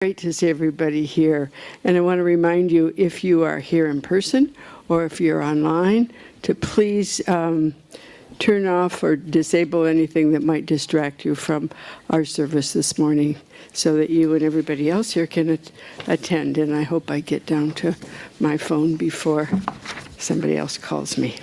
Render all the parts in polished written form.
Great to see everybody here. And I want to remind you, if you are here in person or if you're online, to please turn off or disable anything that might distract you from our service this morning so that you and everybody else here can attend. And I hope I get down to my phone before somebody else calls me.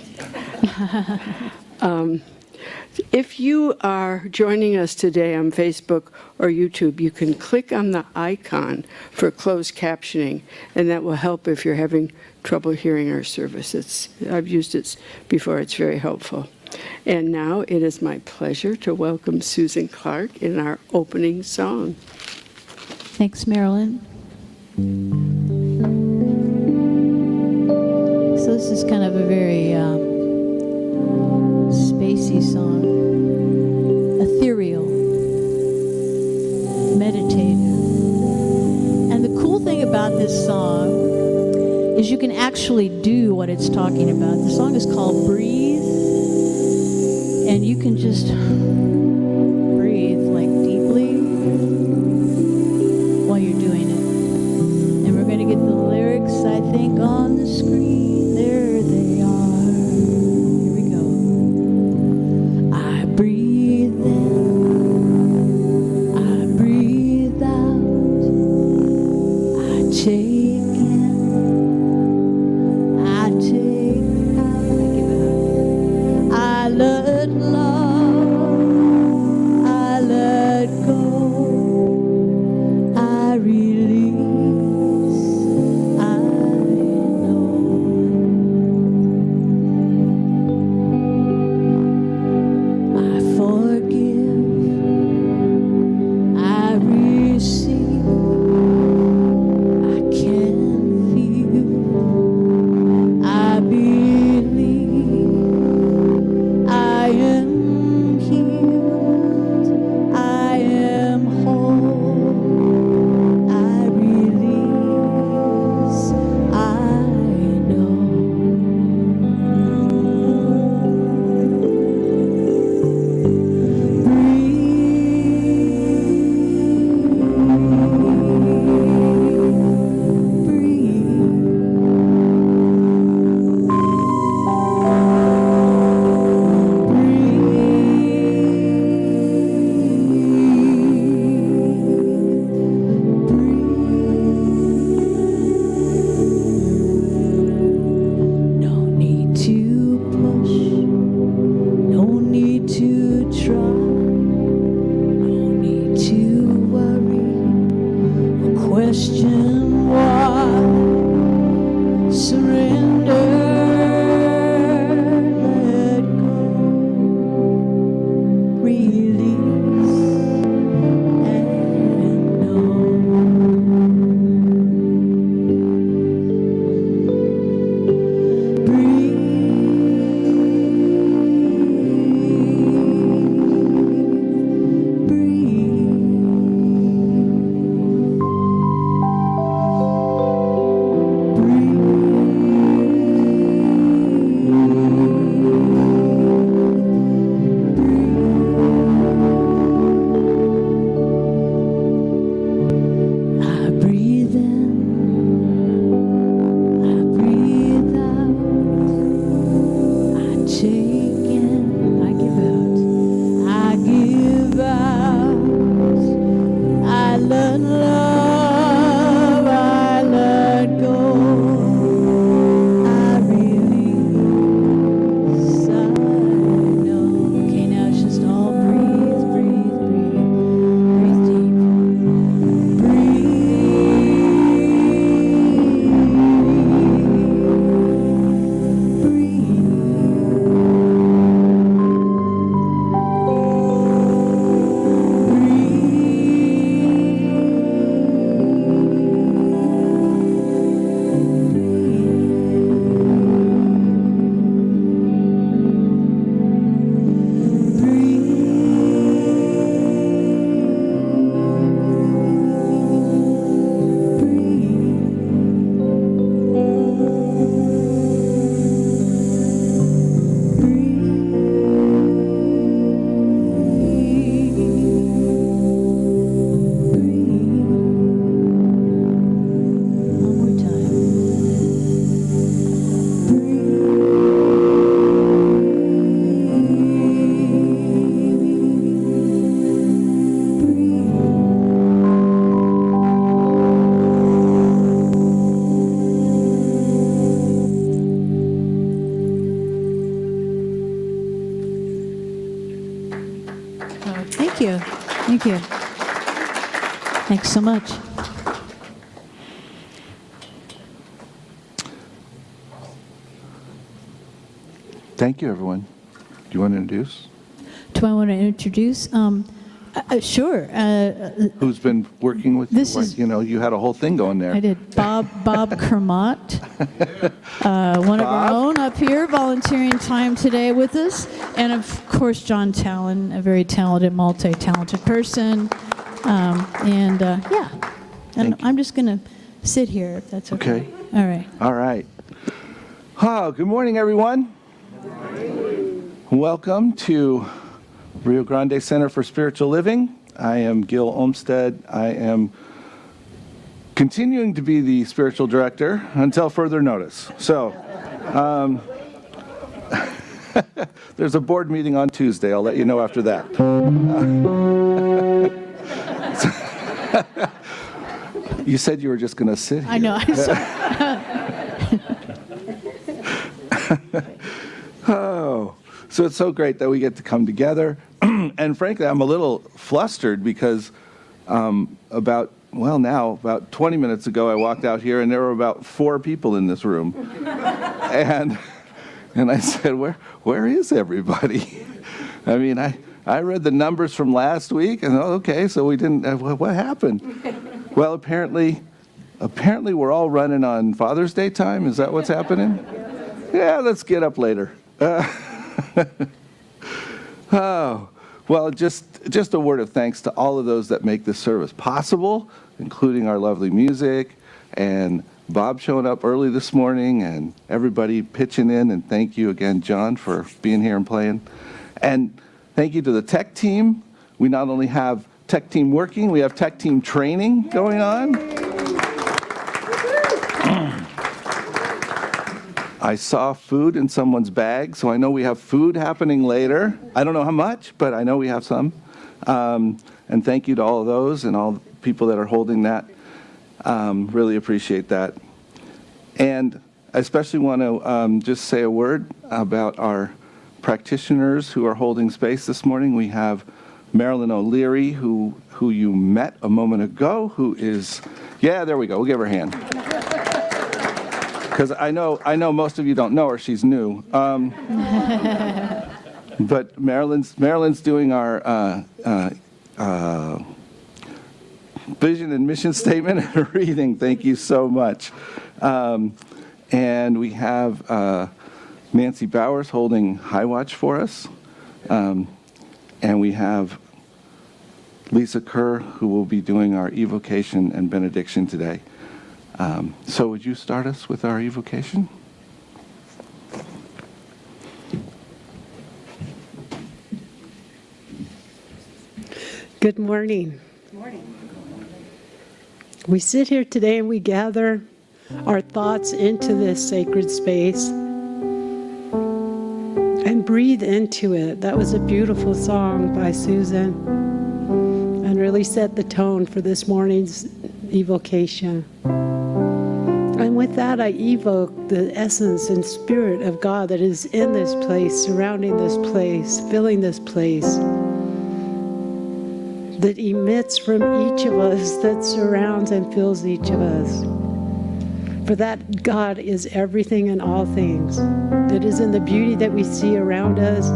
If you are joining us today on Facebook or YouTube, you can click on the icon for closed captioning, and that will help if you're having trouble hearing our service. I've used it before. It's very helpful. And now it is my pleasure to welcome Susan Clark in our opening song. Thanks, Marilyn. So this is kind of a very spacey song, ethereal, meditative. And the cool thing about this song is you can actually do what it's talking about. The song is called Breathe, and you can just breathe like deeply while you're doing it. And we're going to get the lyrics, I think, on the screen. There they are. Thanks so much. Thank you, everyone. Do you want to introduce? Do I want to introduce? Sure. Who's been working with you? This is- You know, you had a whole thing going there. I did. Bob Kermott, one of our own up here, volunteering time today with us. And of course, John Talon, a very talented, multi-talented person. Yeah. And Thank you. I'm just going to sit here, if that's okay. Okay. All right. All right. Oh, good morning, everyone. Welcome to Rio Grande Center for Spiritual Living. I am Gil Olmsted. I am continuing to be the spiritual director until further notice. So, there's a board meeting on Tuesday. I'll let you know after that. You said you were just going to sit here. I know. I'm sorry. Oh, so it's so great that we get to come together. And frankly, I'm a little flustered because about 20 minutes ago, I walked out here and there were about 4 people in this room. And I said, where is everybody? I mean, I read the numbers from last week and, okay, so we didn't, what happened? Well, apparently we're all running on Father's Day time. Is that what's happening? Yeah, let's get up later. Oh, well, just a word of thanks to all of those that make this service possible, including our lovely music and Bob showing up early this morning and everybody pitching in. And thank you again, John, for being here and playing. And thank you to the tech team. We not only have tech team working, we have tech team training going on. I saw food in someone's bag, so I know we have food happening later. I don't know how much, but I know we have some. And thank you to all of those and all the people that are holding that. Really appreciate that. And I especially want to just say a word about our practitioners who are holding space this morning. We have Marilyn O'Leary, who you met a moment ago, who is, yeah, there we go. We'll give her a hand. Because I know most of you don't know her. She's new. But Marilyn's doing our vision and mission statement and reading. Thank you so much. And we have Nancy Bowers holding High Watch for us. And we have Lisa Kerr, who will be doing our evocation and benediction today. So would you start us with our evocation? Good morning. Good morning. We sit here today and we gather our thoughts into this sacred space and breathe into it. That was a beautiful song by Susan and really set the tone for this morning's evocation. And with that, I evoke the essence and spirit of God that is in this place, surrounding this place, filling this place, that emits from each of us, that surrounds and fills each of us. For that God is everything and all things. It is in the beauty that we see around us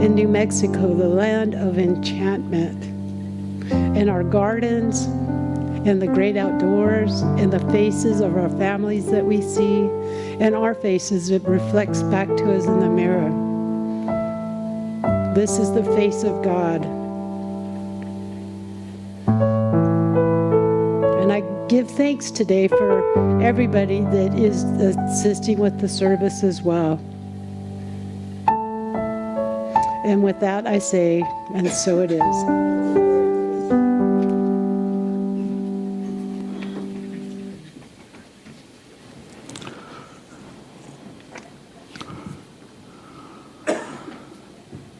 in New Mexico, the land of enchantment, in our gardens, in the great outdoors, in the faces of our families that we see, and our faces that reflects back to us in the mirror. This is the face of God. And I give thanks today for everybody that is assisting with the service as well. And with that I say, and so it is.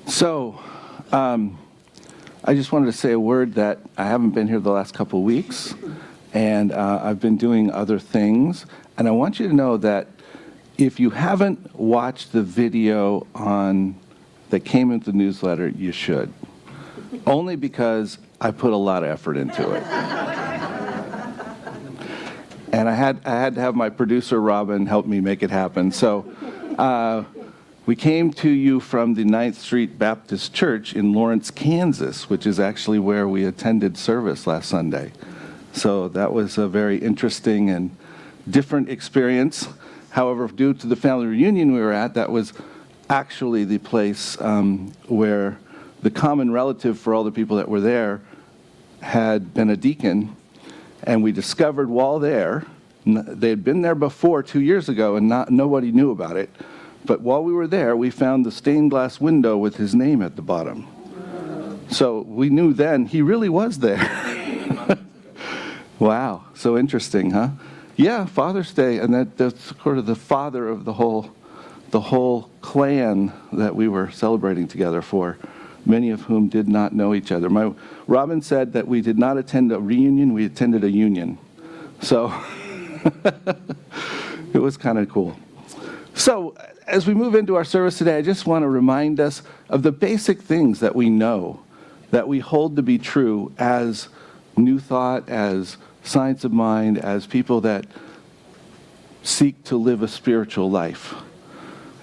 So, I just wanted to say a word that I haven't been here the last couple of weeks, and I've been doing other things. And I want you to know that if you haven't watched the video that came with the newsletter, you should. Only because I put a lot of effort into it. And I had to have my producer, Robin, help me make it happen. So we came to you from the 9th Street Baptist Church in Lawrence, Kansas, which is actually where we attended service last Sunday. So that was a very interesting and different experience. However, due to the family reunion we were at, that was actually the place where the common relative for all the people that were there had been a deacon. And we discovered while there, they had been there before 2 years ago, and nobody knew about it. But while we were there, we found the stained glass window with his name at the bottom. So we knew then he really was there. Wow, so interesting, huh? Yeah, Father's Day, and that's sort of the father of the whole clan that we were celebrating together for, many of whom did not know each other. Robin said that we did not attend a reunion, we attended a union. So it was kind of cool. So as we move into our service today, I just want to remind us of the basic things that we know, that we hold to be true as New Thought, as Science of Mind, as people that seek to live a spiritual life.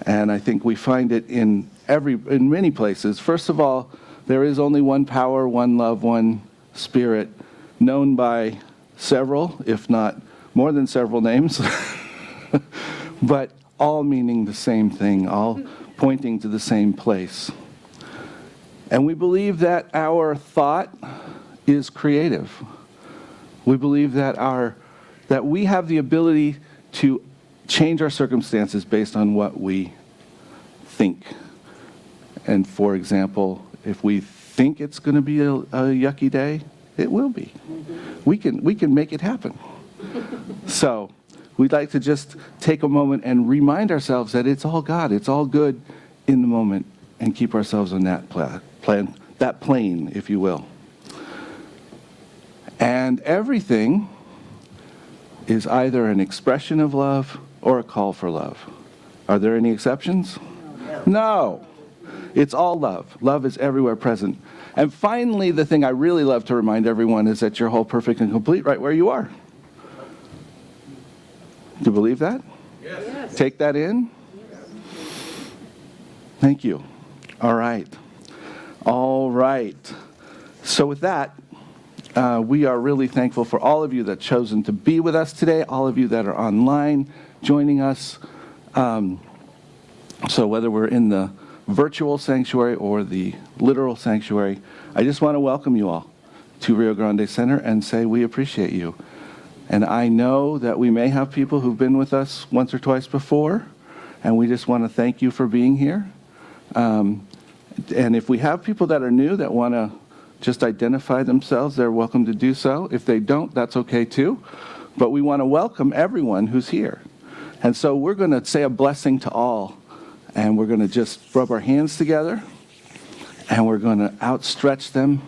And I think we find it in many places. First of all, there is only one power, one love, one spirit, known by several, if not more than several names, but all meaning the same thing, all pointing to the same place. And we believe that our thought is creative. We believe that we have the ability to change our circumstances based on what we think. And for example, if we think it's going to be a yucky day, it will be. We can make it happen. So we'd like to just take a moment and remind ourselves that it's all God, it's all good in the moment, and keep ourselves on that plane, if you will. And everything is either an expression of love or a call for love. Are there any exceptions? No. It's all love. Love is everywhere present. And finally, the thing I really love to remind everyone is that you're whole, perfect, and complete right where you are. Do you believe that? Yes. Take that in? Thank you. All right. All right. So with that, we are really thankful for all of you that have chosen to be with us today, all of you that are online joining us. So whether we're in the virtual sanctuary or the literal sanctuary, I just want to welcome you all to Rio Grande Center and say we appreciate you. And I know that we may have people who've been with us once or twice before, and we just want to thank you for being here. And if we have people that are new that want to just identify themselves, they're welcome to do so. If they don't, that's okay too. But we want to welcome everyone who's here. And so we're going to say a blessing to all. And we're going to just rub our hands together. And we're going to outstretch them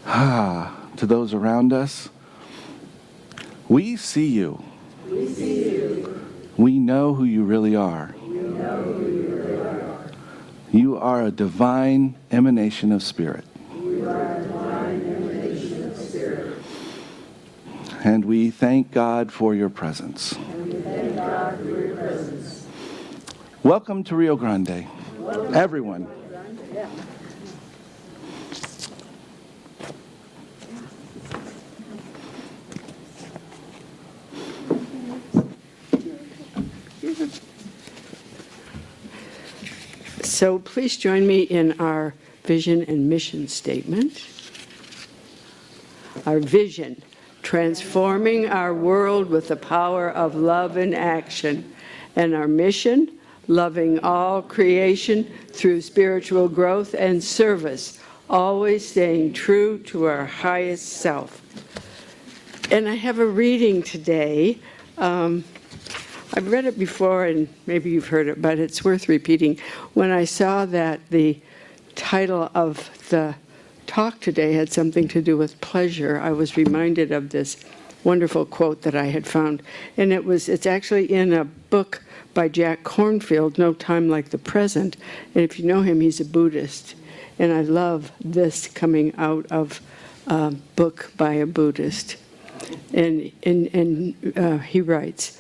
to those around us. We see you. We see you. We know who you really are. We know who you really are. You are a divine emanation of spirit. You are a divine emanation of spirit. And we thank God for your presence. And we thank God for your presence. Welcome to Rio Grande, everyone. So please join me in our vision and mission statement. Our vision, transforming our world with the power of love and action. And our mission, loving all creation through spiritual growth and service, always staying true to our highest self. And I have a reading today. I've read it before, and maybe you've heard it, but it's worth repeating. When I saw that the title of the talk today had something to do with pleasure, I was reminded of this wonderful quote that I had found. And it's actually in a book by Jack Kornfield, No Time Like the Present. And if you know him, he's a Buddhist. And I love this coming out of a book by a Buddhist. And he writes,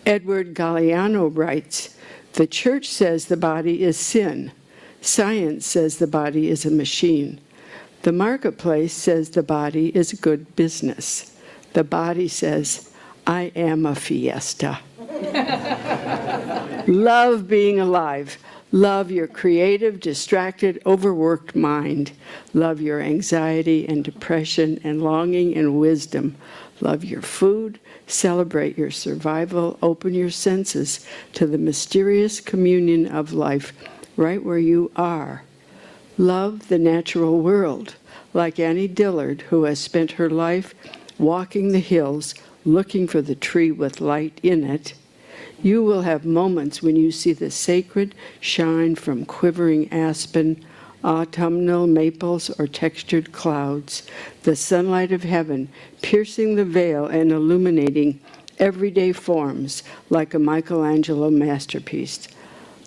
Edward Galeano writes, the church says the body is sin. Science says the body is a machine. The marketplace says the body is good business. The body says, I am a fiesta. Love being alive. Love your creative, distracted, overworked mind. Love your anxiety and depression and longing and wisdom. Love your food. Celebrate your survival. Open your senses to the mysterious communion of life right where you are. Love the natural world, like Annie Dillard, who has spent her life walking the hills, looking for the tree with light in it. You will have moments when you see the sacred shine from quivering aspen, autumnal maples, or textured clouds, the sunlight of heaven piercing the veil and illuminating everyday forms like a Michelangelo masterpiece.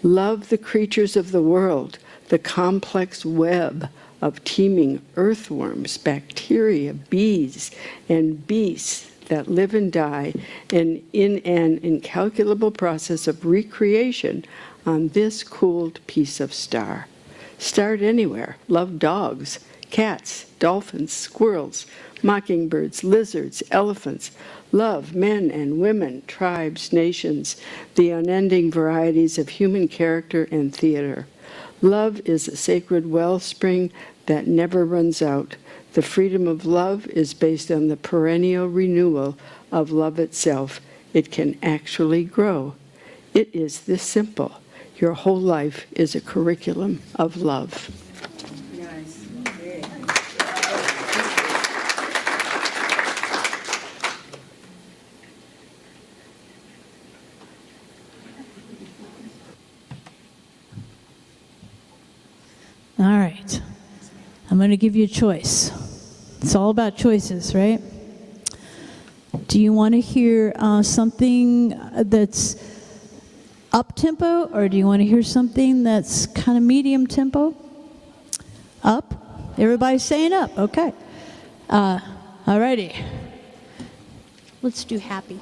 Love the creatures of the world, the complex web of teeming earthworms, bacteria, bees, and beasts that live and die, and in an incalculable process of recreation on this cooled piece of star. Start anywhere. Love dogs, cats, dolphins, squirrels, mockingbirds, lizards, elephants. Love men and women, tribes, nations, the unending varieties of human character and theater. Love is a sacred wellspring that never runs out. The freedom of love is based on the perennial renewal of love itself. It can actually grow. It is this simple. Your whole life is a curriculum of love. All right. I'm going to give you a choice. It's all about choices, right? Do you want to hear something that's up-tempo, or do you want to hear something that's kind of medium-tempo? Up? Everybody's saying up. Okay. All righty. Let's do happy.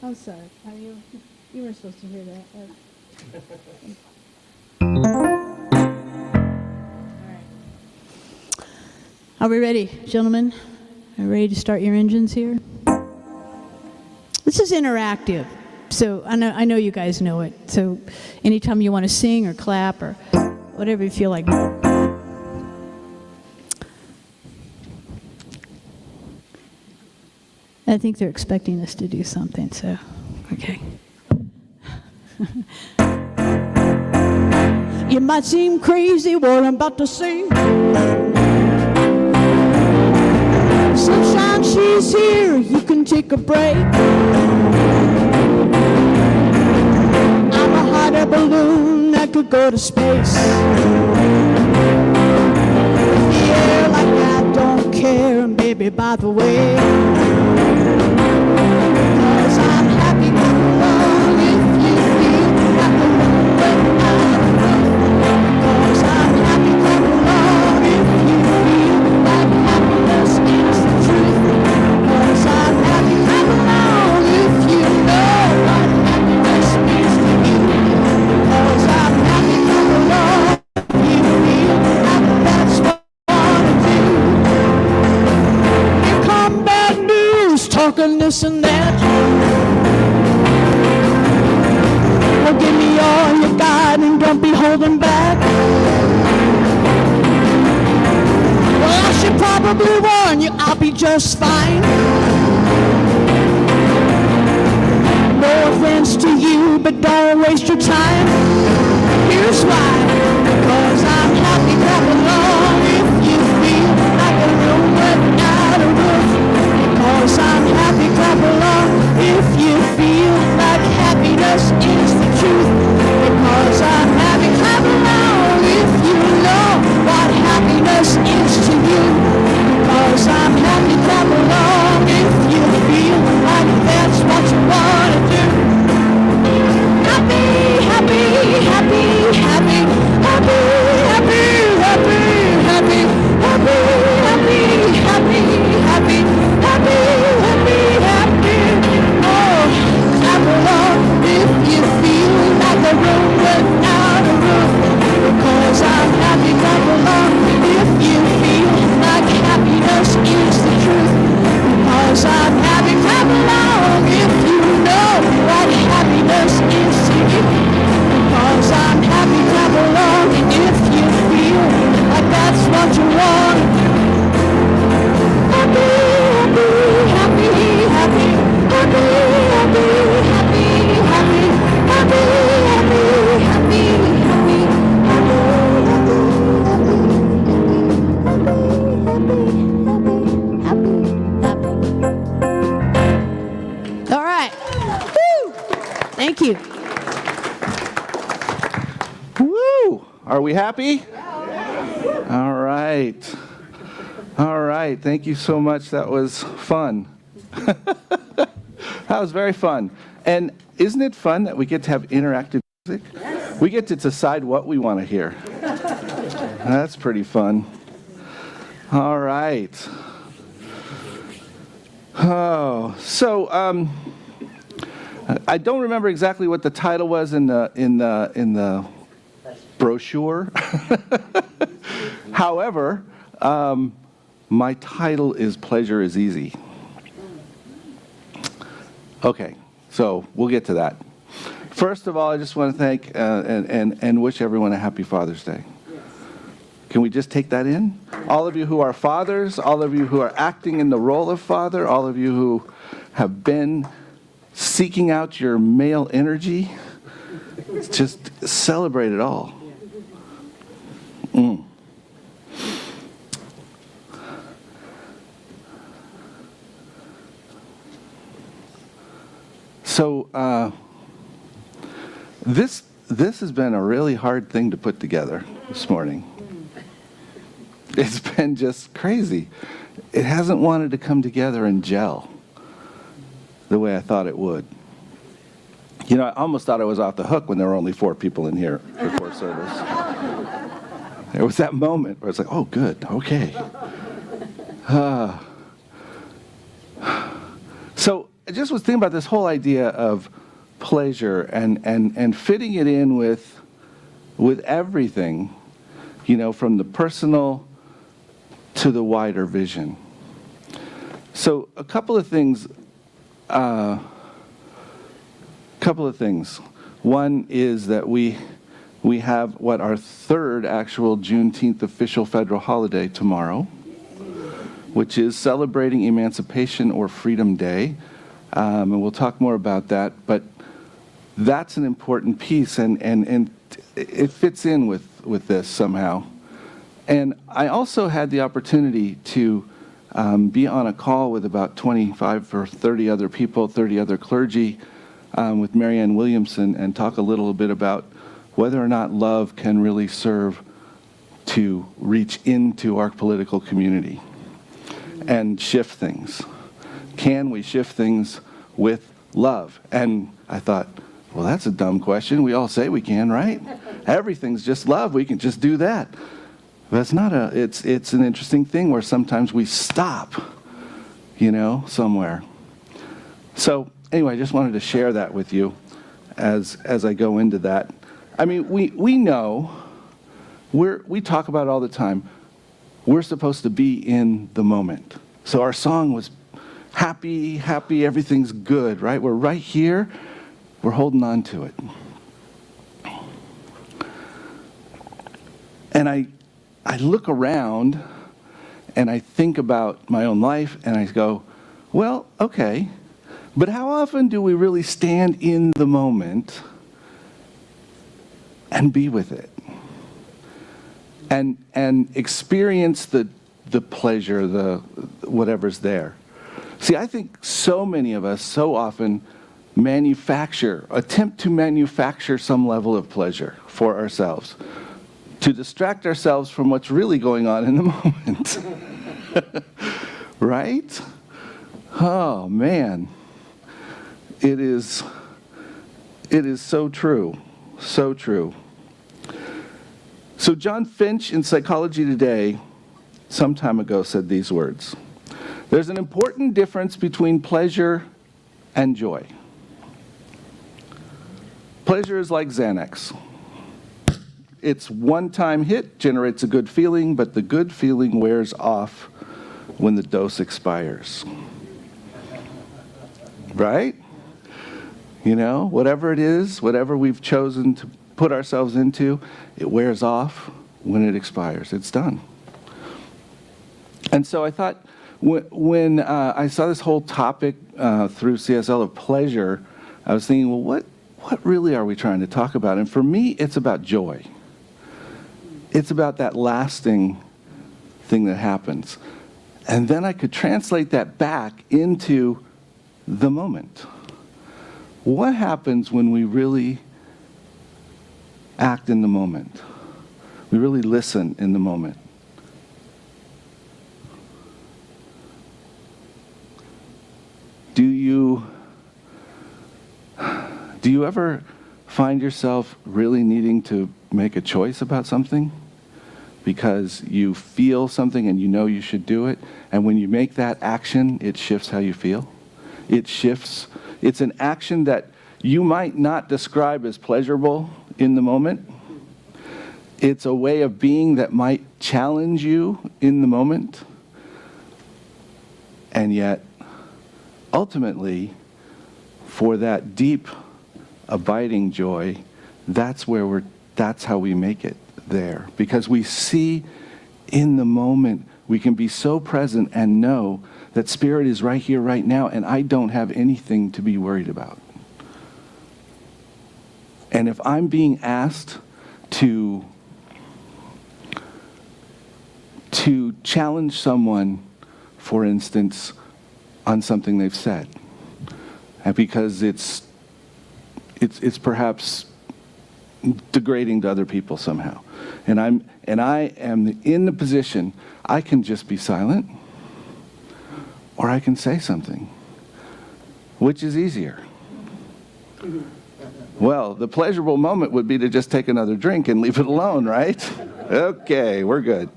I'm sorry. You weren't supposed to hear that. Are we ready, gentlemen? Are you ready to start your engines here? This is interactive, so I know you guys know it. So anytime you want to sing or clap or whatever you feel like. I think they're expecting us to do something, so, okay. You might seem crazy what I'm about to say. Sunshine, she's here, you can take a break. I'm a hot air balloon that could go to space. In the air like I don't care, and baby, by the way, 'cause I'm happy to belong if you feel like a moon without a roof. 'Cause I'm happy to belong if you feel like happiness is the truth. 'Cause I'm happy to belong if you know what happiness means to you. 'Cause I'm happy to belong if you feel like that's what I wanna do. Here come bad news, talking this and that. Well, give me all you got and don't be holding back. Well, I should probably warn you, I'll be just fine. No offense to you, but don't waste your time. Here's why. Because I'm happy to belong if you feel like a room without a roof. Because I'm happy to belong if you feel like happiness is the truth. Because I'm happy to belong if you know what happiness is to you. Because I'm happy to belong if you feel like that's what you want to do. Are we happy? All right. All right. Thank you so much. That was fun. That was very fun. And isn't it fun that we get to have interactive music? Yes. We get to decide what we want to hear. That's pretty fun. All right. Oh, so I don't remember exactly what the title was in the brochure. However, my title is Pleasure is Easy. Okay, so we'll get to that. First of all, I just want to thank and wish everyone a happy Father's Day. Can we just take that in? All of you who are fathers, all of you who are acting in the role of father, all of you who have been seeking out your male energy, just celebrate it all. So this has been a really hard thing to put together this morning. It's been just crazy. It hasn't wanted to come together and gel the way I thought it would. You know, I almost thought I was off the hook when there were only 4 people in here before service. There was that moment where it's like, oh, good, okay. So I just was thinking about this whole idea of pleasure and fitting it in with everything, you know, from the personal to the wider vision. So a couple of things. One is that we have our 3rd actual Juneteenth official federal holiday tomorrow, which is celebrating Emancipation or Freedom Day. And we'll talk more about that, but that's an important piece, and it fits in with this somehow. And I also had the opportunity to be on a call with about 25 or 30 other people, 30 other clergy, with Marianne Williamson, and talk a little bit about whether or not love can really serve to reach into our political community and shift things. Can we shift things with love? And I thought, well, that's a dumb question. We all say we can, right? Everything's just love. We can just do that. But it's not it's an interesting thing where sometimes we stop, you know, somewhere. So anyway, I just wanted to share that with you as I go into that. I mean, we know, we talk about it all the time. We're supposed to be in the moment. So our song was happy, everything's good, right? We're right here. We're holding on to it. And I look around and I think about my own life and I go, well, okay, but how often do we really stand in the moment and be with it? And experience the pleasure, the whatever's there. See, I think so many of us so often attempt to manufacture some level of pleasure for ourselves, to distract ourselves from what's really going on in the moment. Right? Oh, man. It is so true. So true. So John Finch in Psychology Today some time ago said these words: "There's an important difference between pleasure and joy. Pleasure is like Xanax. Its one-time hit generates a good feeling, but the good feeling wears off when the dose expires." Right? You know, whatever it is, whatever we've chosen to put ourselves into, it wears off when it expires. It's done. And so I thought, when I saw this whole topic through CSL of pleasure, I was thinking, well, what really are we trying to talk about? And for me, it's about joy. It's about that lasting thing that happens. And then I could translate that back into the moment. What happens when we really act in the moment? We really listen in the moment. Do you ever find yourself really needing to make a choice about something? Because you feel something and you know you should do it, and when you make that action, it shifts how you feel. It shifts. It's an action that you might not describe as pleasurable in the moment. It's a way of being that might challenge you in the moment. And yet, ultimately, for that deep, abiding joy, that's how we make it there. Because we see in the moment, we can be so present and know that Spirit is right here, right now, and I don't have anything to be worried about. And if I'm being asked to challenge someone, for instance, on something they've said, and because it's perhaps degrading to other people somehow, and I am in the position, I can just be silent, or I can say something. Which is easier? Well, the pleasurable moment would be to just take another drink and leave it alone, right? Okay, we're good.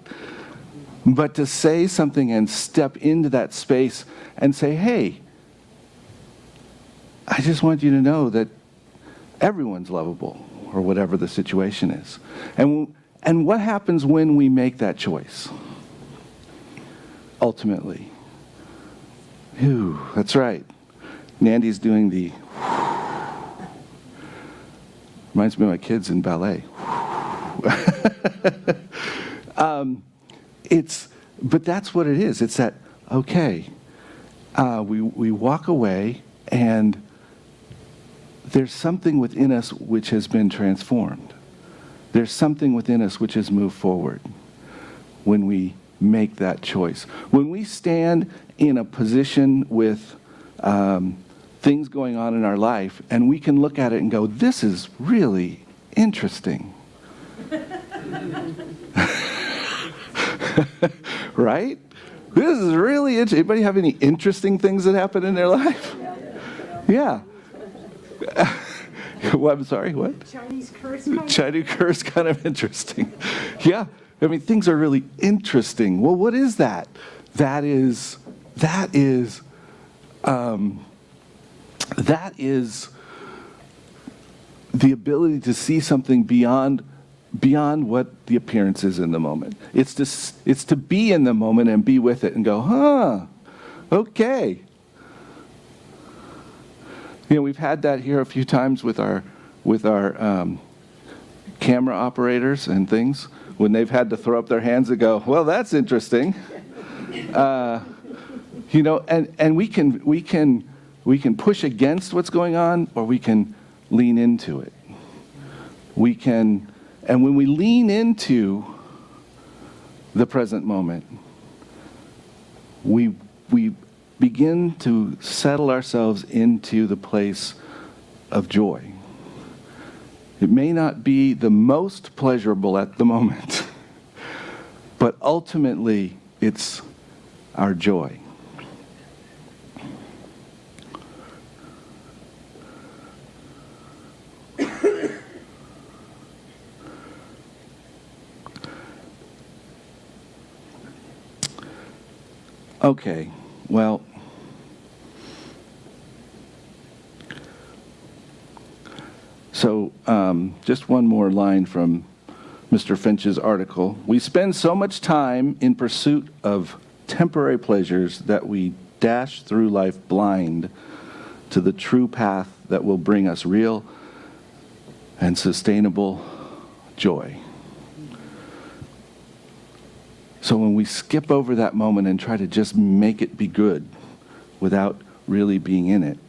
But to say something and step into that space and say, hey, I just want you to know that everyone's lovable, or whatever the situation is. And what happens when we make that choice? Ultimately. Whew, that's right. Nandy's doing the reminds me of my kids in ballet. But that's what it is. It's that, okay, we walk away, and there's something within us which has been transformed. There's something within us which has moved forward when we make that choice. When we stand in a position with things going on in our life, and we can look at it and go, this is really interesting. Right? This is really interesting. Anybody have any interesting things that happen in their life? Yeah. Well, I'm sorry, what? Chinese curse. Chinese curse, kind of interesting. Yeah. I mean, things are really interesting. Well, what is that? That is the ability to see something beyond what the appearance is in the moment. It's to be in the moment and be with it and go, okay. You know, we've had that here a few times with our camera operators and things, when they've had to throw up their hands and go, well, that's interesting. You know, and we can push against what's going on, or we can lean into it. And when we lean into the present moment, we begin to settle ourselves into the place of joy. It may not be the most pleasurable at the moment, but ultimately it's our joy. Okay, well, so just one more line from Mr. Finch's article. We spend so much time in pursuit of temporary pleasures that we dash through life blind to the true path that will bring us real and sustainable joy. So when we skip over that moment and try to just make it be good without really being in it,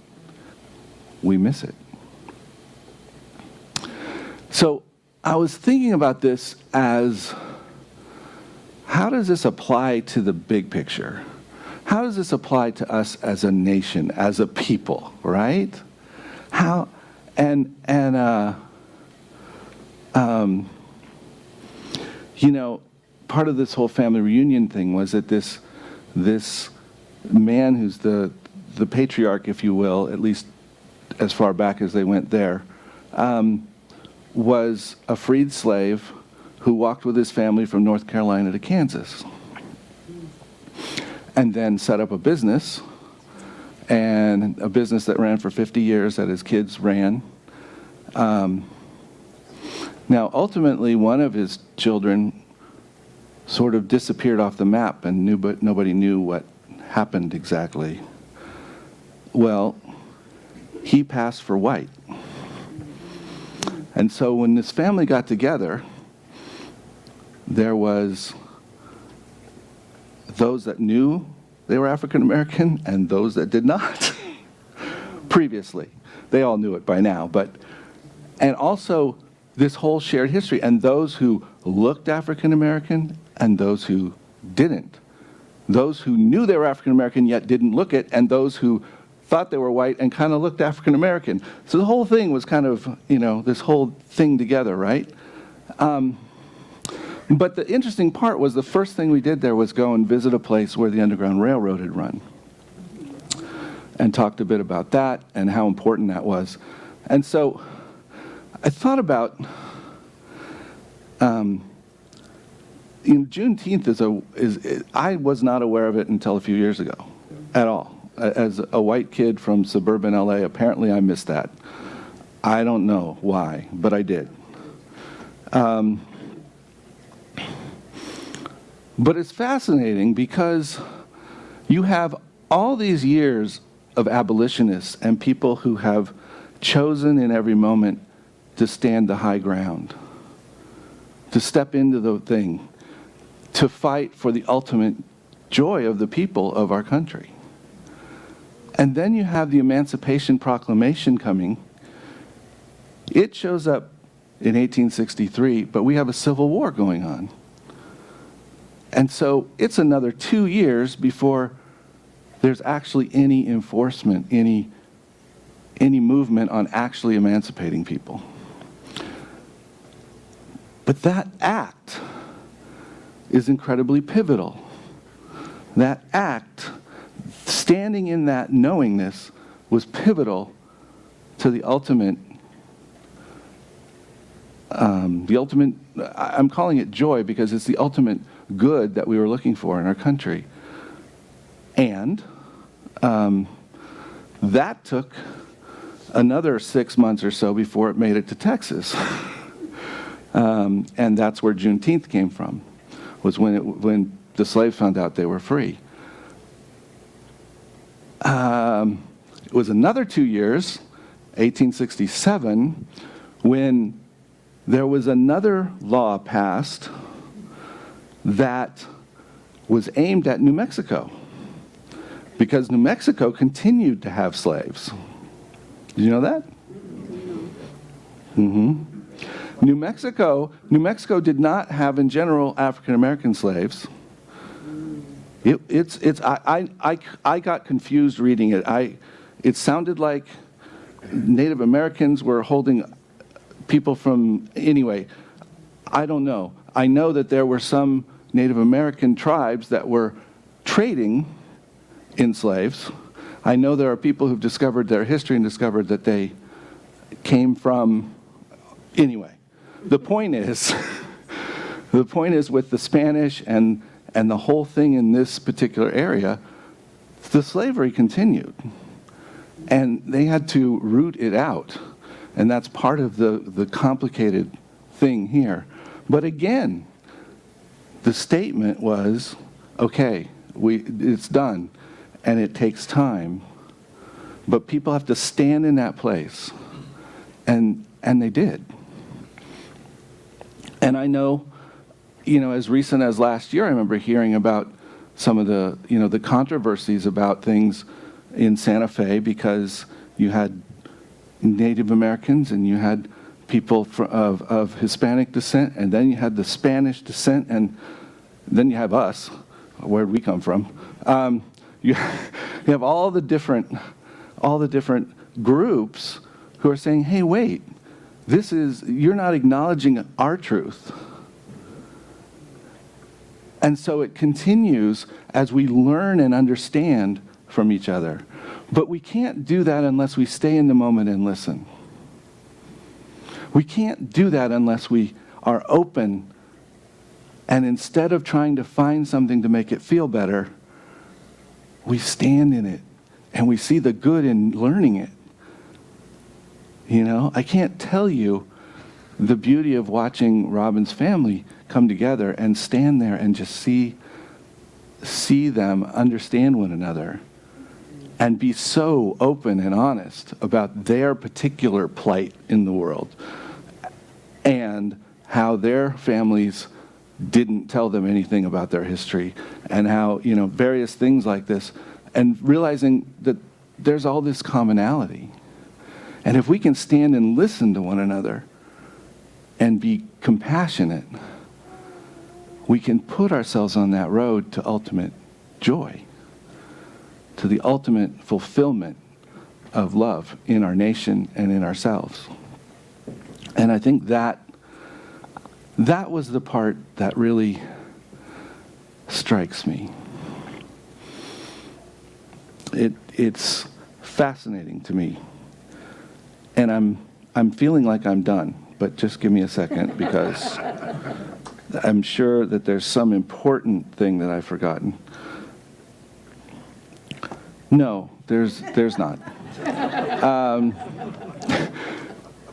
we miss it. So I was thinking about this as, how does this apply to the big picture? How does this apply to us as a nation, as a people, right? How, you know, part of this whole family reunion thing was that this man who's the patriarch, if you will, at least as far back as they went there, was a freed slave who walked with his family from North Carolina to Kansas, and then set up a business, and a business that ran for 50 years that his kids ran. Now, ultimately, one of his children sort of disappeared off the map, and nobody knew what happened exactly. Well, he passed for white. And so when this family got together, there was those that knew they were African American and those that did not previously. They all knew it by now, and also this whole shared history, and those who looked African American and those who didn't. Those who knew they were African American yet didn't look it, and those who thought they were white and kind of looked African American. So the whole thing was kind of, this whole thing together, right? But the interesting part was the first thing we did there was go and visit a place where the Underground Railroad had run, and talked a bit about that and how important that was. And so I thought about, Juneteenth I was not aware of it until a few years ago, at all. As a white kid from suburban LA, apparently I missed that. I don't know why, but I did. But it's fascinating because you have all these years of abolitionists and people who have chosen in every moment to stand the high ground, to step into the thing, to fight for the ultimate joy of the people of our country. And then you have the Emancipation Proclamation coming. It shows up in 1863, but we have a Civil War going on. And so it's another 2 years before there's actually any enforcement, any movement on actually emancipating people. But that act is incredibly pivotal. That act, standing in that knowingness, was pivotal to the ultimate, I'm calling it joy because it's the ultimate good that we were looking for in our country. And that took another 6 months or so before it made it to Texas. And that's where Juneteenth came from, was when the slaves found out they were free. It was another 2 years, 1867, when there was another law passed that was aimed at New Mexico, because New Mexico continued to have slaves. Did you know that? Mm-hmm. New Mexico did not have, in general, African American slaves. I got confused reading it. It sounded like Native Americans were holding people from, anyway, I don't know. I know that there were some Native American tribes that were trading in slaves. I know there are people who've discovered their history and discovered that they came from, anyway. The point is with the Spanish and the whole thing in this particular area, the slavery continued. And they had to root it out. And that's part of the complicated thing here. But again, the statement was, okay, it's done, and it takes time. But people have to stand in that place. And they did. And I know, as recent as last year, I remember hearing about some of the controversies about things in Santa Fe, because you had Native Americans and you had people of Hispanic descent, and then you had the Spanish descent, and then you have us, where we come from. You have all the different groups who are saying, hey, wait, you're not acknowledging our truth. And so it continues as we learn and understand from each other. But we can't do that unless we stay in the moment and listen. We can't do that unless we are open, and instead of trying to find something to make it feel better, we stand in it and we see the good in learning it. You know, I can't tell you the beauty of watching Robin's family come together and stand there and just see them understand one another and be so open and honest about their particular plight in the world and how their families didn't tell them anything about their history, and how, you know, various things like this, and realizing that there's all this commonality. And if we can stand and listen to one another and be compassionate, we can put ourselves on that road to ultimate joy, to the ultimate fulfillment of love in our nation and in ourselves. And I think that was the part that really strikes me. It's fascinating to me. And I'm feeling like I'm done, but just give me a second, because I'm sure that there's some important thing that I've forgotten. No, there's not.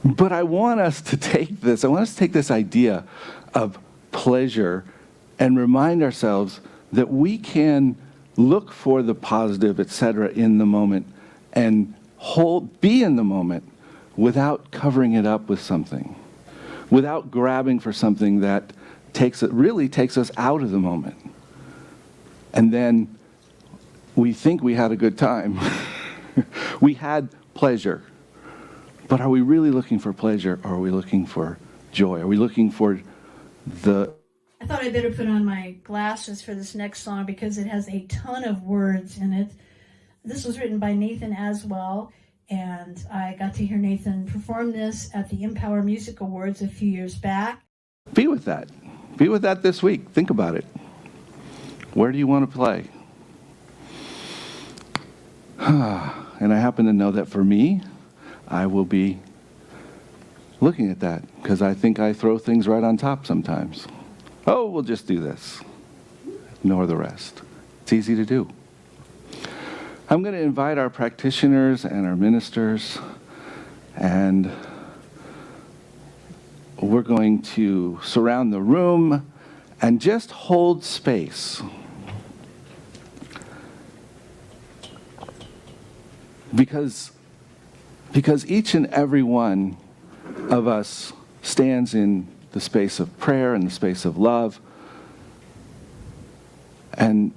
But I want us to take this idea of pleasure and remind ourselves that we can look for the positive, etc., in the moment, and be in the moment without covering it up with something, without grabbing for something that really takes us out of the moment. And then we think we had a good time. We had pleasure. But are we really looking for pleasure, or are we looking for joy? Are we looking for I thought I'd better put on my glasses for this next song because it has a ton of words in it. This was written by Nathan Aswell, and I got to hear Nathan perform this at the Empower Music Awards a few years back. Be with that. Be with that this week. Think about it. Where do you want to play? And I happen to know that for me, I will be looking at that, because I think I throw things right on top sometimes. Oh, we'll just do this. Ignore the rest. It's easy to do. I'm going to invite our practitioners and our ministers, and we're going to surround the room and just hold space. Because each and every one of us stands in the space of prayer and the space of love. And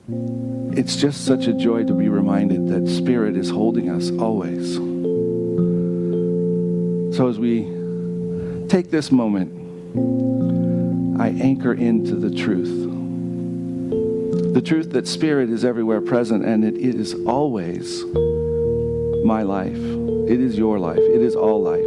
it's just such a joy to be reminded that Spirit is holding us always. So as we take this moment, I anchor into the truth. The truth that Spirit is everywhere present, and it is always my life. It is your life. It is all life.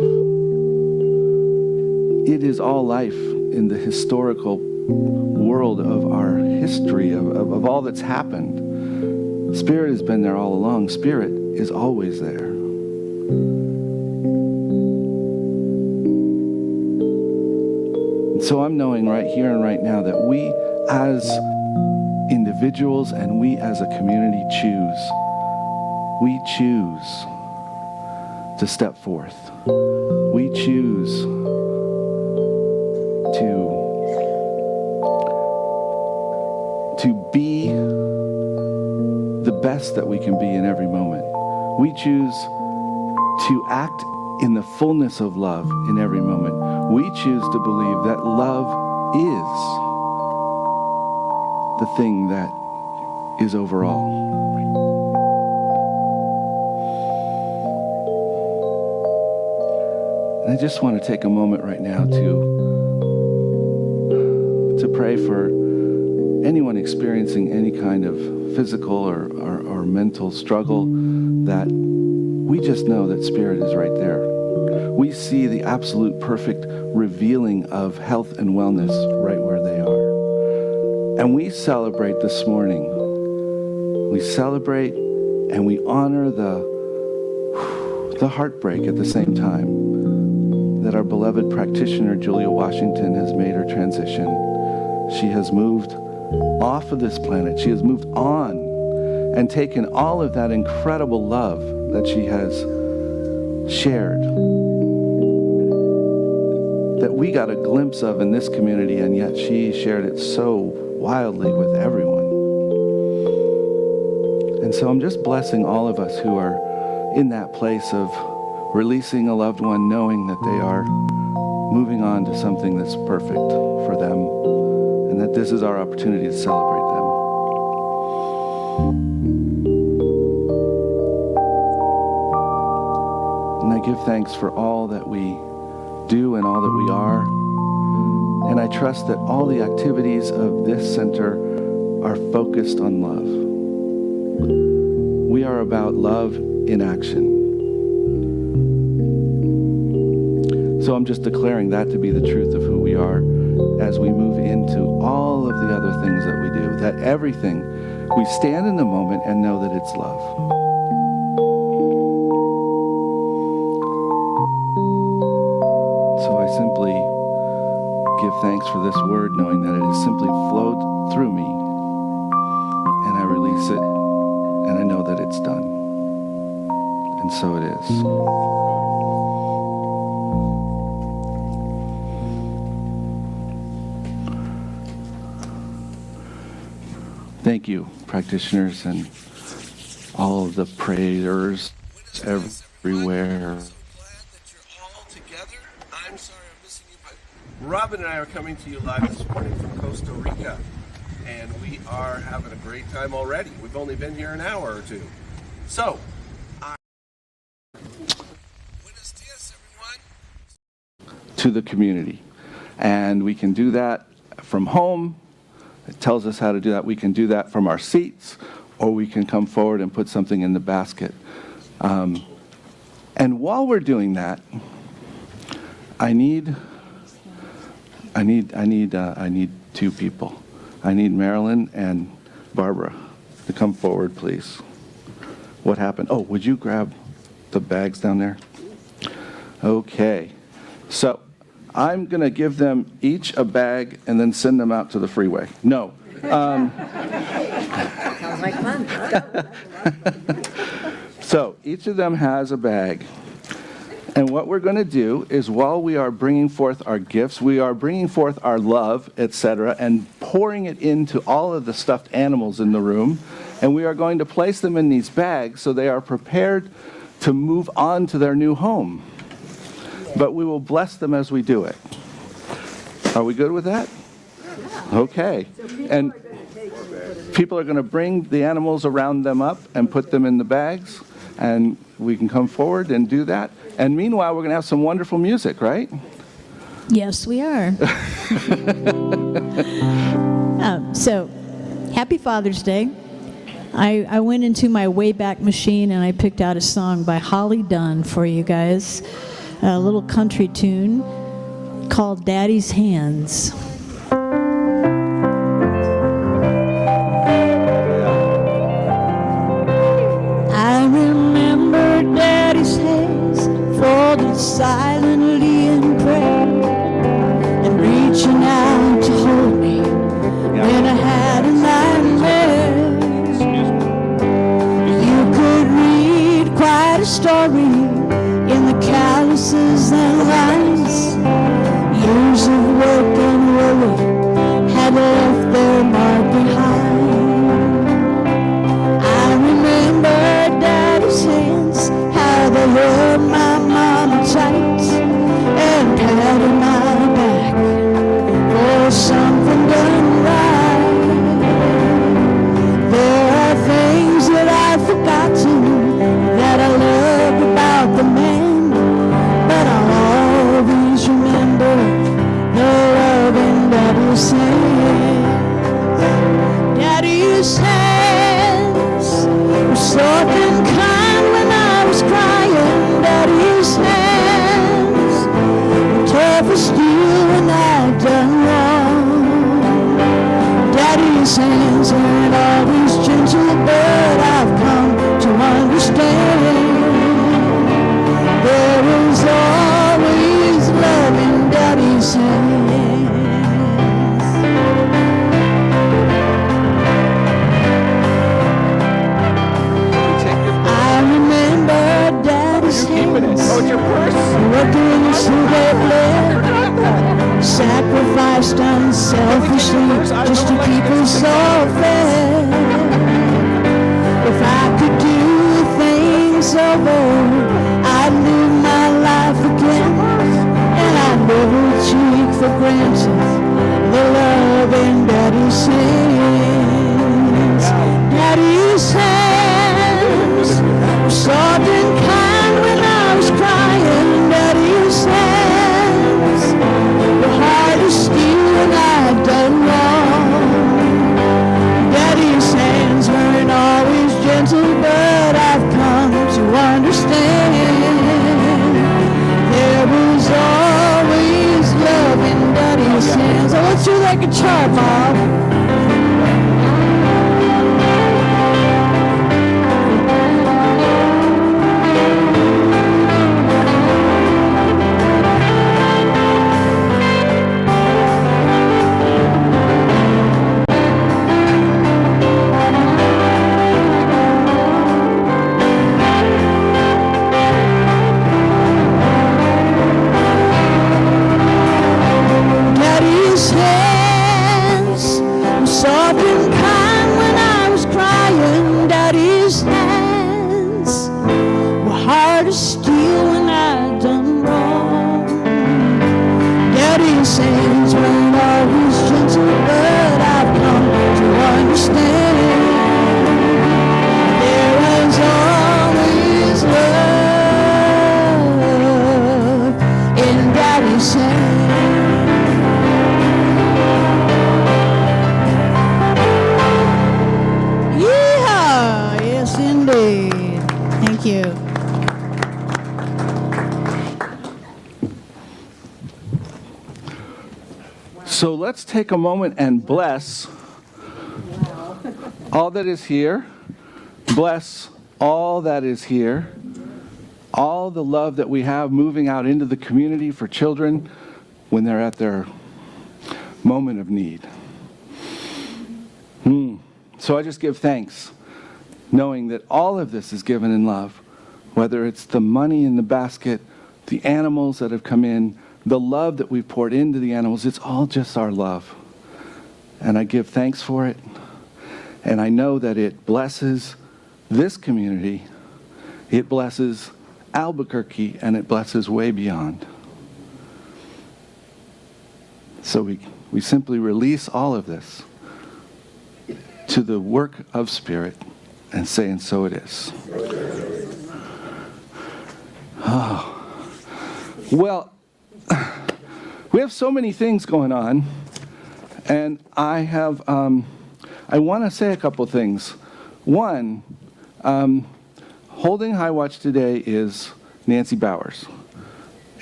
It is all life in the historical world of our history, of all that's happened. Spirit has been there all along. Spirit is always there. And so I'm knowing right here and right now that we as individuals and we as a community choose to step forth. We choose to be the best that we can be in every moment. We choose to act in the fullness of love in every moment. We choose to believe that love is the thing that is overall. And I just want to take a moment right now to pray for anyone experiencing any kind of physical or mental struggle, that we just know that Spirit is right there. We see the absolute perfect revealing of health and wellness right where they are. And we celebrate this morning. We celebrate and we honor the heartbreak at the same time that our beloved practitioner, Julia Washington, has made her transition. She has moved off of this planet. She has moved on and taken all of that incredible love that she has shared, that we got a glimpse of in this community, and yet she shared it so wildly with everyone. And so I'm just blessing all of us who are in that place of releasing a loved one, knowing that they are moving on to something that's perfect for them, and that this is our opportunity to celebrate them. And I give thanks for all that we do and all that we are. And I trust that all the activities of this center are focused on love. We are about love in action. So I'm just declaring that to be the truth of who we are as we move into all of the other things that we do, that everything, we stand in the moment and know that it's love. So I simply give thanks for this word, knowing that it has simply flowed through me, and I release it, and I know that it's done. And so it is. Thank you, practitioners, and all of the prayers everywhere. I'm so glad that you're all together. I'm sorry I'm missing you, but Robin and I are coming to you live this morning from Costa Rica, and we are having a great time already. We've only been here an hour or two. So, buenos dias, everyone. To the community. And we can do that from home. It tells us how to do that. We can do that from our seats, or we can come forward and put something in the basket. And while we're doing that, I need two people. I need Marilyn and Barbara to come forward, please. What happened? Oh, would you grab the bags down there? Okay. So I'm going to give them each a bag and then send them out to the freeway. No. Sounds like fun. So each of them has a bag. And what we're going to do is, while we are bringing forth our gifts, we are bringing forth our love, etc., and pouring it into all of the stuffed animals in the room. And we are going to place them in these bags so they are prepared to move on to their new home. But we will bless them as we do it. Are we good with that? Okay. And people are going to bring the animals around them up and put them in the bags, and we can come forward and do that. And meanwhile, we're going to have some wonderful music, right? Yes, we are. So, happy Father's Day. I went into my Wayback Machine and I picked out a song by Holly Dunn for you guys. A little country tune called Daddy's Hands. I remember Daddy's hands folded silently in prayer and reaching out to hold me when I had a nightmare. You could read quite a story in the calluses and lines. Years of work and worry had left their mark behind. I remember Daddy's hands, how they held my mama tight and patted my back for something done right. There are things that I've forgotten that I love about the man, but I'll always remember the love in Daddy's hands. Daddy's hands were soft and kind when I was crying. Daddy's hands were tough as steel when I'd done wrong. Daddy Daddy's hands aren't always gentle, but I've come to understand there is always love in Daddy's hands. I remember Daddy's hands working so they bled, sacrificed unselfishly just to keep us all fed. If I could do things over, I'd live my life again, and I'd never take for granted the love in Daddy's hands. Daddy's hands were soft and kind when I was crying. Daddy's hands were hard to steal when I'd done wrong. Daddy's hands weren't always gentle, but I've come to understand there was always love in Daddy's hands. Oh, let's do that guitar, Bob. Daddy's hands were soft and kind when I was crying. Daddy's hands were hard to steal when I'd done wrong. Daddy's hands weren't always gentle, but I've come to understand there was always love in Daddy's hands. Yeehaw! Yes, indeed. Thank you. So let's take a moment and bless all that is here. Bless all that is here. All the love that we have moving out into the community for children when they're at their moment of need. So I just give thanks, knowing that all of this is given in love, whether it's the money in the basket, the animals that have come in, the love that we've poured into the animals. It's all just our love. And I give thanks for it. And I know that it blesses this community. It blesses Albuquerque, and it blesses way beyond. So we simply release all of this to the work of Spirit and say, and so it is. Oh. Well, we have so many things going on, and I want to say a couple things. One, holding High Watch today is Nancy Bowers,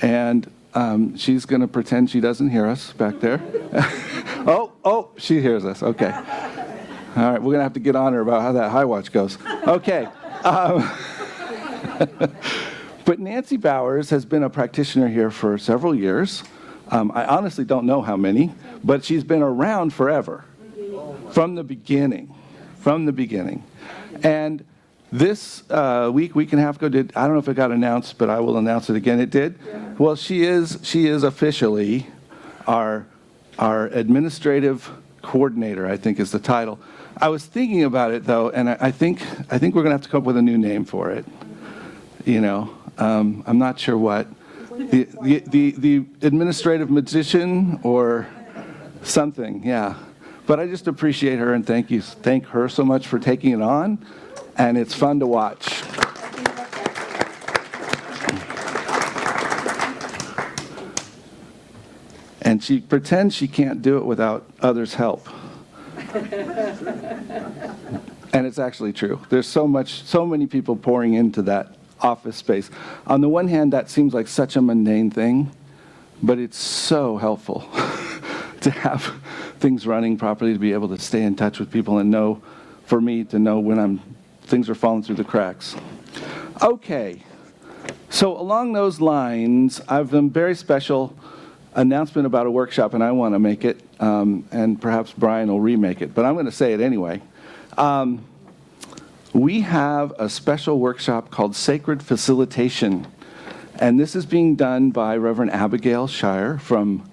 and she's going to pretend she doesn't hear us back there. Oh, she hears us. Okay. All right, we're going to have to get on her about how that High Watch goes. Okay. But Nancy Bowers has been a practitioner here for several years. I honestly don't know how many, but she's been around forever, from the beginning. And this week and a half ago, I don't know if it got announced, but I will announce it again. It did? Yeah. Well, she is officially our administrative coordinator, I think is the title. I was thinking about it, though, and I think we're going to have to come up with a new name for it. You know, I'm not sure what. The administrative magician or something, yeah. But I just appreciate her and thank her so much for taking it on, and it's fun to watch. And she pretends she can't do it without others' help. And it's actually true. There's so many people pouring into that office space. On the one hand, that seems like such a mundane thing, but it's so helpful to have things running properly, to be able to stay in touch with people and know, for me to know when things are falling through the cracks. Okay, so along those lines, I've a very special announcement about a workshop, and I want to make it, and perhaps Brian will remake it, but I'm going to say it anyway. We have a special workshop called Sacred Facilitation, and this is being done by Reverend Abigail Shire from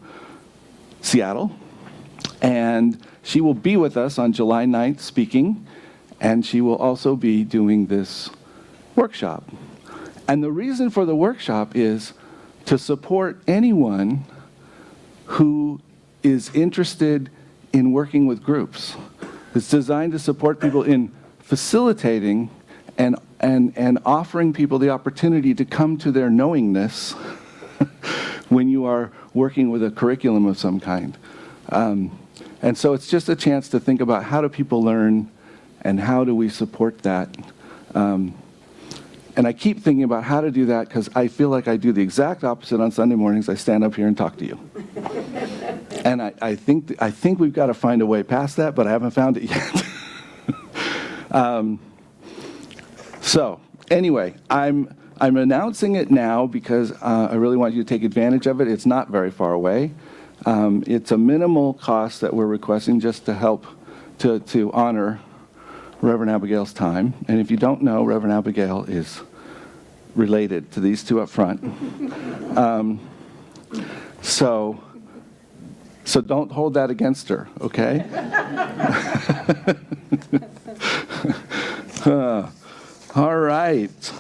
Seattle, and she will be with us on July 9th speaking, and she will also be doing this workshop. And the reason for the workshop is to support anyone who is interested in working with groups. It's designed to support people in facilitating and offering people the opportunity to come to their knowingness when you are working with a curriculum of some kind. And so it's just a chance to think about, how do people learn and how do we support that? And I keep thinking about how to do that because I feel like I do the exact opposite on Sunday mornings. I stand up here and talk to you. And I think we've got to find a way past that, but I haven't found it yet. So anyway, I'm announcing it now because I really want you to take advantage of it. It's not very far away. It's a minimal cost that we're requesting just to help to honor Reverend Abigail's time. And if you don't know, Reverend Abigail is related to these two up front. So don't hold that against her, okay? All right.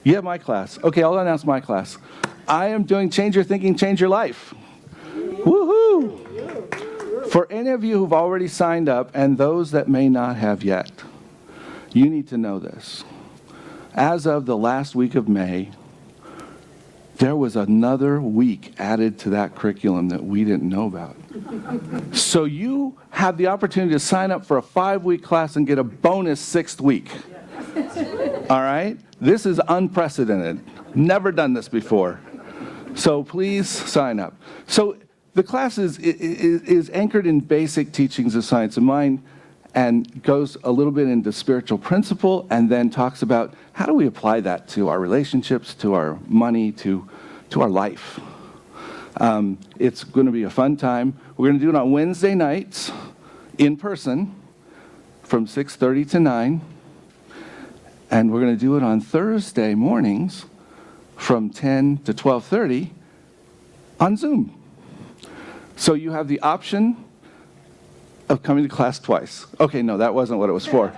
Yeah, my class. Okay, I'll announce my class. I am doing Change Your Thinking, Change Your Life. Woohoo! For any of you who've already signed up and those that may not have yet, you need to know this. As of the last week of May, there was another week added to that curriculum that we didn't know about. So you have the opportunity to sign up for a 5-week class and get a bonus 6th week. All right? This is unprecedented. Never done this before. So please sign up. So the class is anchored in basic teachings of science of mind and goes a little bit into spiritual principle and then talks about how do we apply that to our relationships, to our money, to our life. It's going to be a fun time. We're going to do it on Wednesday nights in person from 6:30 to 9. And we're going to do it on Thursday mornings from 10 to 12:30 on Zoom. So you have the option of coming to class twice. Okay, no, that wasn't what it was for.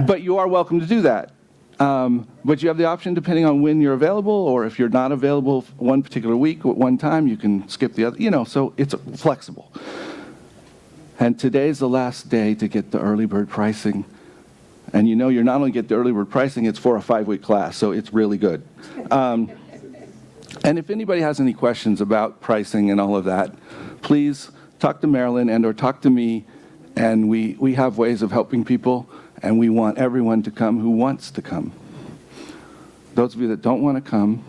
But you are welcome to do that. But you have the option depending on when you're available, or if you're not available one particular week at one time, you can skip the other, so it's flexible. And today's the last day to get the early bird pricing. And you're not only get the early bird pricing, it's for a 5-week class, so it's really good. And if anybody has any questions about pricing and all of that, please talk to Marilyn and or talk to me, and we have ways of helping people, and we want everyone to come who wants to come. Those of you that don't want to come,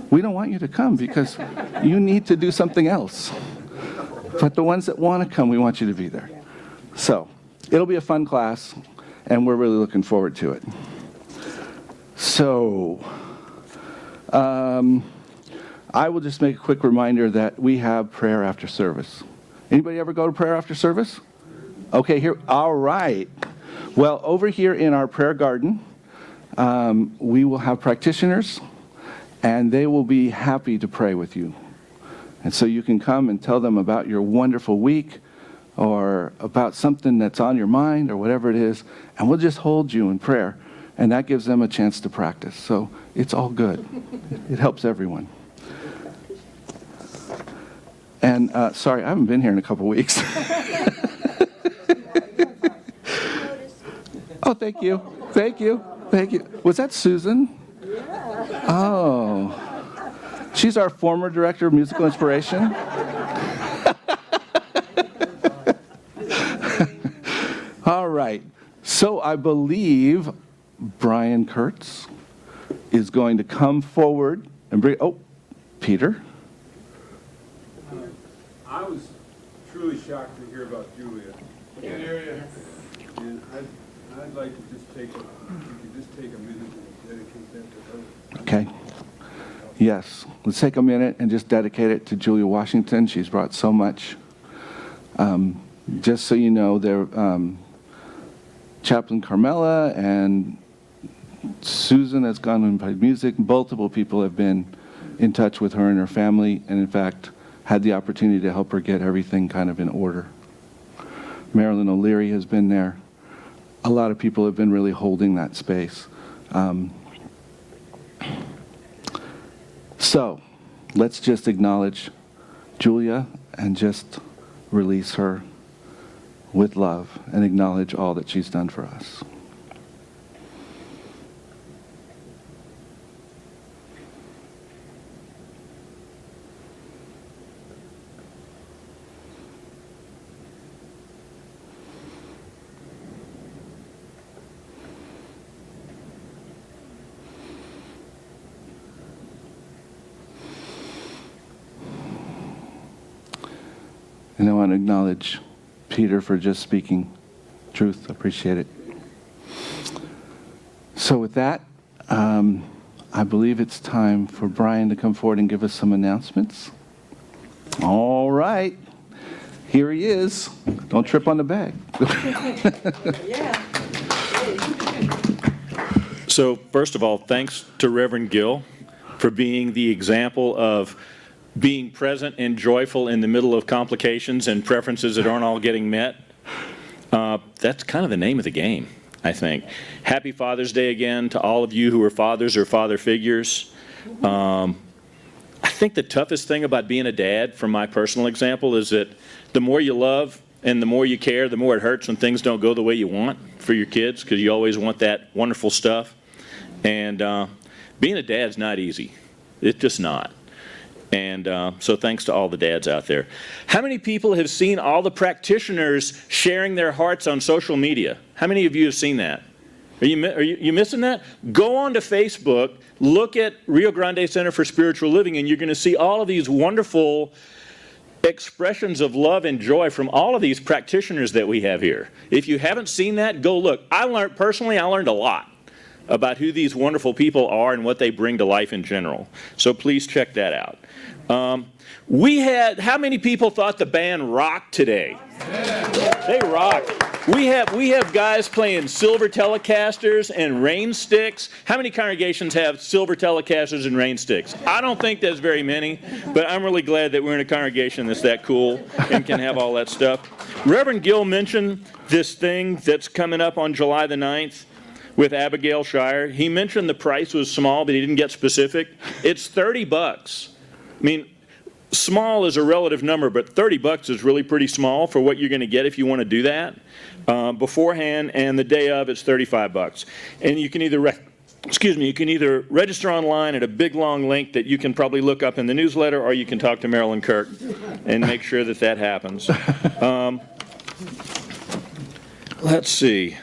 we don't want you to come because you need to do something else. But the ones that want to come, we want you to be there. So it'll be a fun class, and we're really looking forward to it. So I will just make a quick reminder that we have prayer after service. Anybody ever go to prayer after service? Okay, here. All right. Well, over here in our prayer garden, we will have practitioners, and they will be happy to pray with you. And so you can come and tell them about your wonderful week or about something that's on your mind or whatever it is, and we'll just hold you in prayer, and that gives them a chance to practice. So it's all good. It helps everyone. And sorry, I haven't been here in a couple weeks. Oh, thank you. Thank you. Thank you. Was that Susan? Yeah. Oh. She's our former director of musical inspiration. All right. So I believe Brian Kurtz is going to come forward and bring... Oh, Peter. I was truly shocked to hear about Julia. Good area. And I'd like to just take a minute and dedicate that to her. Okay. Yes. Let's take a minute and just dedicate it to Julia Washington. She's brought so much. Just so you know, Chaplain Carmela and Susan has gone and played music. Multiple people have been in touch with her and her family, and in fact, had the opportunity to help her get everything kind of in order. Marilyn O'Leary has been there. A lot of people have been really holding that space. So, let's just acknowledge Julia and just release her with love and acknowledge all that she's done for us. And I want to acknowledge Peter for just speaking truth. Appreciate it. So with that, I believe it's time for Brian to come forward and give us some announcements. All right. Here he is. Don't trip on the bag. So first of all, thanks to Reverend Gill for being the example of being present and joyful in the middle of complications and preferences that aren't all getting met. That's kind of the name of the game, I think. Happy Father's Day again to all of you who are fathers or father figures. I think the toughest thing about being a dad, from my personal example, is that the more you love and the more you care, the more it hurts when things don't go the way you want for your kids, because you always want that wonderful stuff. And being a dad's not easy. It's just not. And so thanks to all the dads out there. How many people have seen all the practitioners sharing their hearts on social media? How many of you have seen that? Are you missing that? Go on to Facebook, look at Rio Grande Center for Spiritual Living, and you're going to see all of these wonderful expressions of love and joy from all of these practitioners that we have here. If you haven't seen that, go look. I learned a lot about who these wonderful people are and what they bring to life in general. So please check that out. How many people thought the band rocked today? They rocked. We have guys playing silver Telecasters and rain sticks. How many congregations have silver Telecasters and rain sticks? I don't think there's very many, but I'm really glad that we're in a congregation that's that cool and can have all that stuff. Reverend Gill mentioned this thing that's coming up on July the 9th with Abigail Shire. He mentioned the price was small, but he didn't get specific. It's $30. I mean, small is a relative number, but $30 is really pretty small for what you're going to get if you want to do that. Beforehand and the day of, it's $35. And you can either register online at a big long link that you can probably look up in the newsletter, or you can talk to Marilyn Kirk and make sure that happens. Let's see.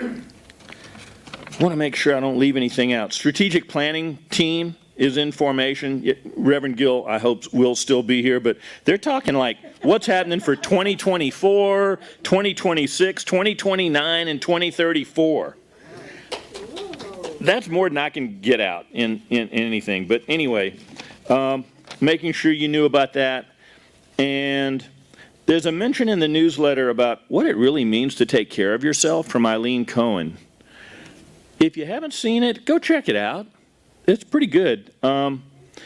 I want to make sure I don't leave anything out. Strategic planning team is in formation. Reverend Gill, I hope, will still be here, but they're talking like what's happening for 2024, 2026, 2029, and 2034. That's more than I can get out in anything. But anyway, making sure you knew about that. And there's a mention in the newsletter about what it really means to take care of yourself from Eileen Cohen. If you haven't seen it, go check it out. It's pretty good.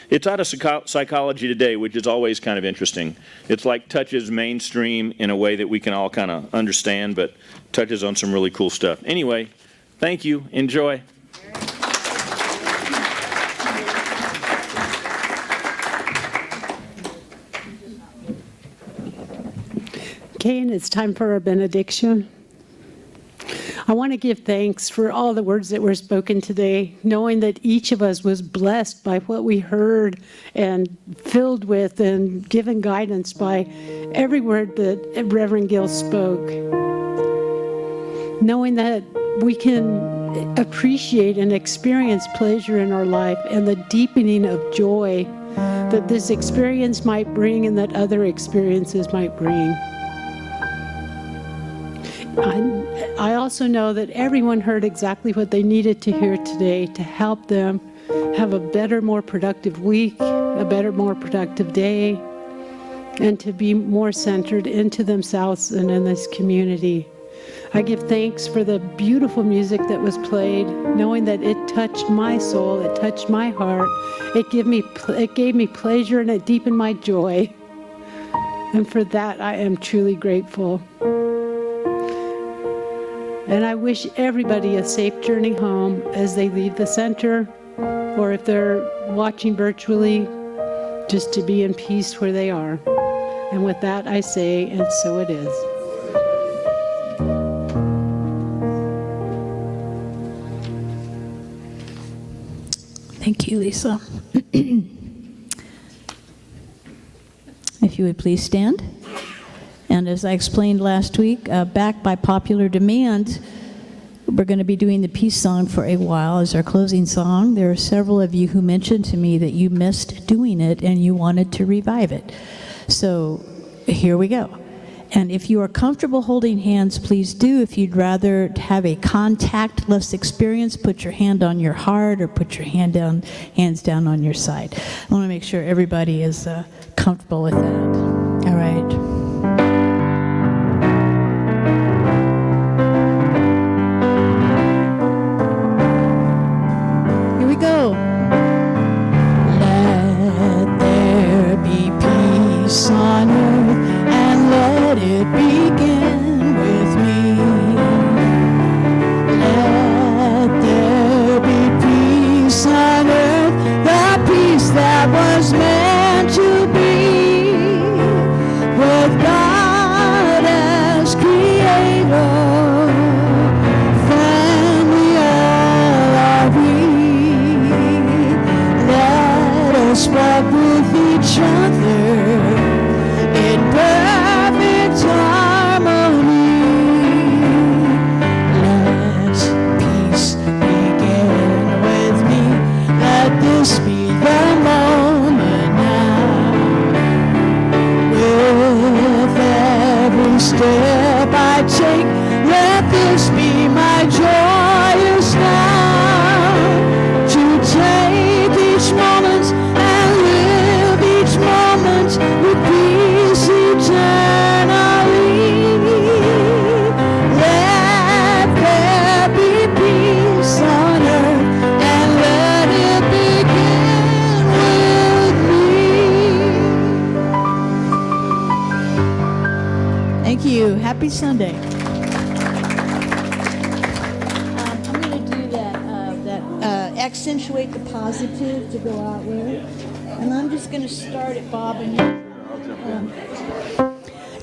It's out of Psychology Today, which is always kind of interesting. It's like touches mainstream in a way that we can all kind of understand, but touches on some really cool stuff. Anyway, thank you. Enjoy. Okay, and it's time for our benediction. I want to give thanks for all the words that were spoken today, knowing that each of us was blessed by what we heard and filled with and given guidance by every word that Reverend Gill spoke. Knowing that we can appreciate and experience pleasure in our life and the deepening of joy that this experience might bring and that other experiences might bring. I also know that everyone heard exactly what they needed to hear today to help them have a better, more productive week, a better, more productive day, and to be more centered into themselves and in this community. I give thanks for the beautiful music that was played, knowing that it touched my soul, it touched my heart, it gave me pleasure, and it deepened my joy. And for that, I am truly grateful. And I wish everybody a safe journey home as they leave the center, or if they're watching virtually, just to be in peace where they are. And with that, I say, and so it is. Thank you, Lisa. If you would please stand. And as I explained last week, back by popular demand, we're going to be doing the peace song for a while as our closing song. There are several of you who mentioned to me that you missed doing it and you wanted to revive it. So here we go. And if you are comfortable holding hands, please do. If you'd rather have a contactless experience, put your hand on your heart or put your hands down on your side. I want to make sure everybody is comfortable with that. All right. Go. Let there be peace on earth, and let it begin with me. Let there be peace on earth, the peace that was meant to be, with God as creator. Walk with each other in perfect harmony. Let peace begin with me. Let this be the moment now. With every step I take, let this be my joyous now. To take each moment with peace eternally. Let there be peace on earth, and let it begin with me. Thank you. Happy Sunday. I'm going to do that accentuate the positive to go out with. And I'm just going to start it, Bob. And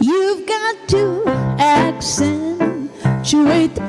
you've got to accentuate the